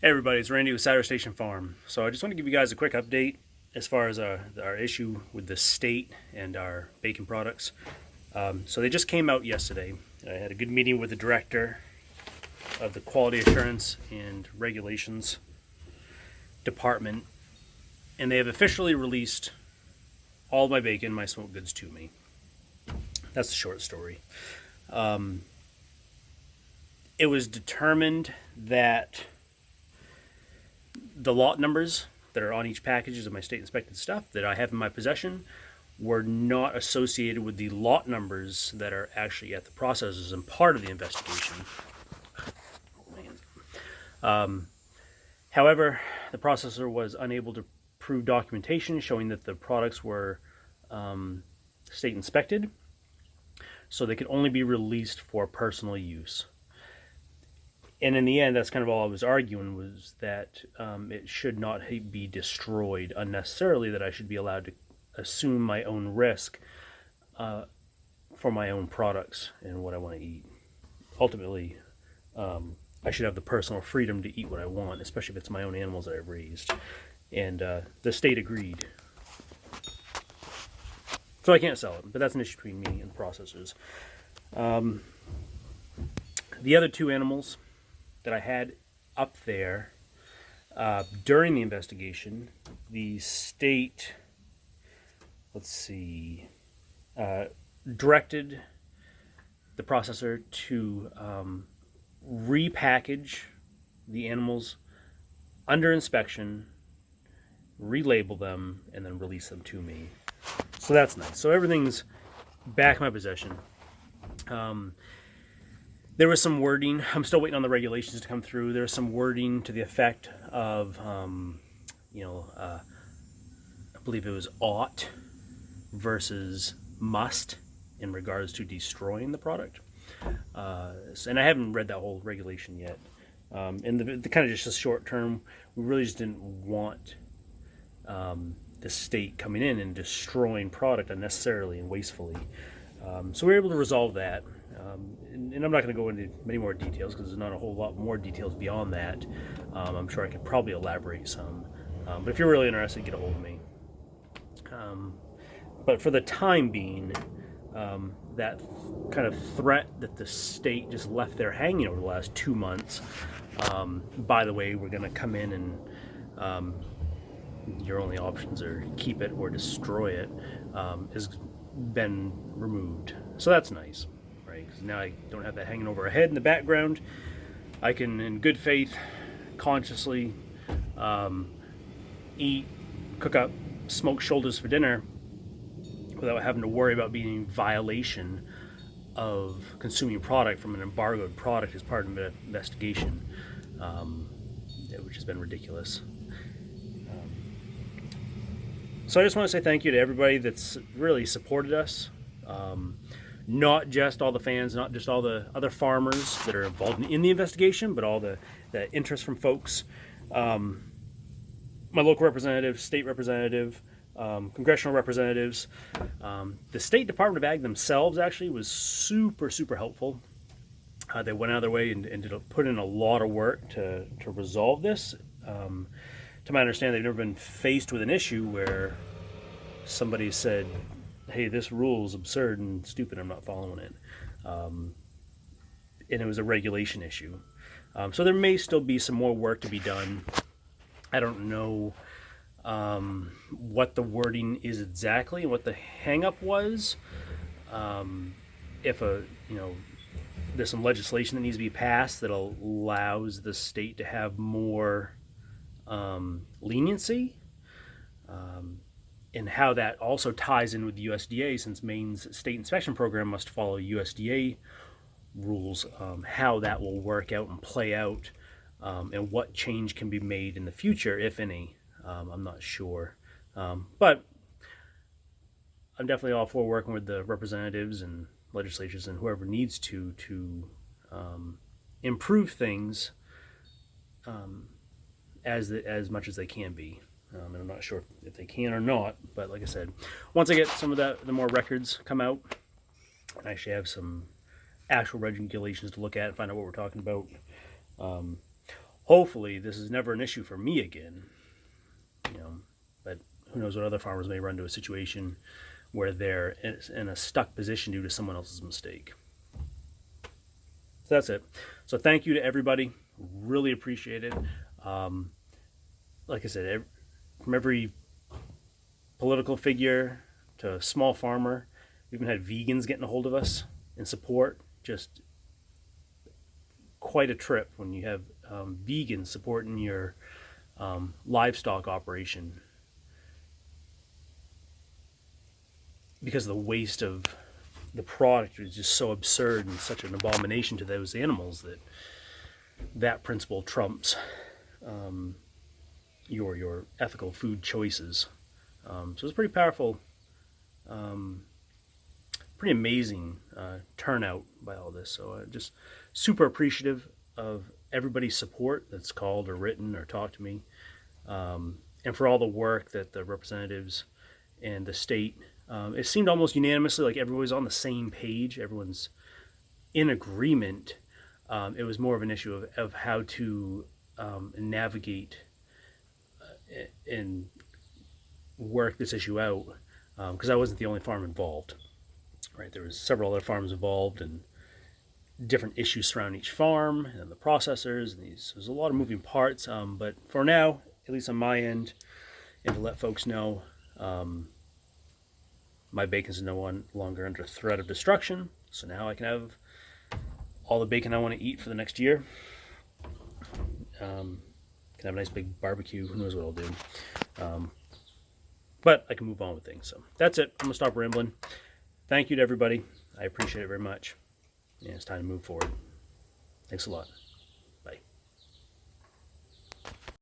Hey everybody, it's Randy with Saturday Station Farm. So I just want to give you guys a quick update as far as our issue with the state and our bacon products. So they just came out yesterday. I had a good meeting with the director of the Quality Assurance and Regulations Department, and they have officially released all my bacon, my smoked goods to me. That's the short story. It was determined that the lot numbers that are on each package of my state inspected stuff that I have in my possession were not associated with the lot numbers that are actually at the processors and part of the investigation. However, the processor was unable to prove documentation showing that the products were state inspected, so they could only be released for personal use. And in the end, that's kind of all I was arguing, was that it should not be destroyed unnecessarily, that I should be allowed to assume my own risk for my own products and what I want to eat. Ultimately, I should have the personal freedom to eat what I want, especially if it's my own animals that I've raised. And the state agreed. So I can't sell it, but that's an issue between me and processors. The other two animals that I had up there during the investigation, the state, directed the processor to repackage the animals under inspection, relabel them, and then release them to me. So that's nice. So everything's back in my possession. There was some wording. I'm still waiting on the regulations to come through. There was some wording to the effect of, I believe it was ought versus must in regards to destroying the product. And I haven't read that whole regulation yet. And the kind of just a short term, we really just didn't want the state coming in and destroying product unnecessarily and wastefully. So we were able to resolve that. And I'm not going to go into many more details because there's not a whole lot more details beyond that. I'm sure I could probably elaborate some. But if you're really interested, get a hold of me. But for the time being, that kind of threat that the state just left there hanging over the last 2 months, by the way, we're going to come in and your only options are keep it or destroy it, has been removed. So that's nice. Because now I don't have that hanging over our head in the background. I can, in good faith, consciously cook up smoked shoulders for dinner without having to worry about being in violation of consuming product from an embargoed product as part of an investigation, which has been ridiculous. So I just want to say thank you to everybody that's really supported us. Not just all the fans, not just all the other farmers that are involved in the investigation, but all the interest from folks. My local representative, state representative, congressional representatives. The State Department of Ag themselves actually was super, super helpful. They went out of their way and put in a lot of work to resolve this. To my understanding, they've never been faced with an issue where somebody said, hey, this rule is absurd and stupid, I'm not following it. And it was a regulation issue. So there may still be some more work to be done. I don't know what the wording is exactly and what the hang-up was. If there's some legislation that needs to be passed that allows the state to have more leniency. And how that also ties in with the USDA, since Maine's state inspection program must follow USDA rules, how that will work out and play out, and what change can be made in the future, if any. I'm not sure. But I'm definitely all for working with the representatives and legislatures and whoever needs to improve things as much as they can be. And I'm not sure if they can or not, but like I said, once I get some of the more records come out, and I actually have some actual regulations to look at and find out what we're talking about, hopefully this is never an issue for me again. But who knows what other farmers may run into a situation where they're in a stuck position due to someone else's mistake. So that's it. So thank you to everybody. Really appreciate it. Like I said, from every political figure to a small farmer, we even had vegans getting a hold of us in support. Just quite a trip when you have vegans supporting your livestock operation, because the waste of the product is just so absurd and such an abomination to those animals that principle trumps your ethical food choices. So it's pretty powerful, pretty amazing turnout by all this. So just super appreciative of everybody's support that's called or written or talked to me, and for all the work that the representatives and the state, it seemed almost unanimously like everybody's on the same page, everyone's in agreement. It was more of an issue of how to navigate and work this issue out, because I wasn't the only farm involved, right? There was several other farms involved and different issues surrounding each farm and the processors, and there's a lot of moving parts, but for now, at least on my end, and to let folks know, my bacon's no longer under threat of destruction, so now I can have all the bacon I want to eat for the next year. Can have a nice big barbecue, who knows what I'll do. But I can move on with things. So that's it. I'm going to stop rambling. Thank you to everybody. I appreciate it very much. And it's time to move forward. Thanks a lot.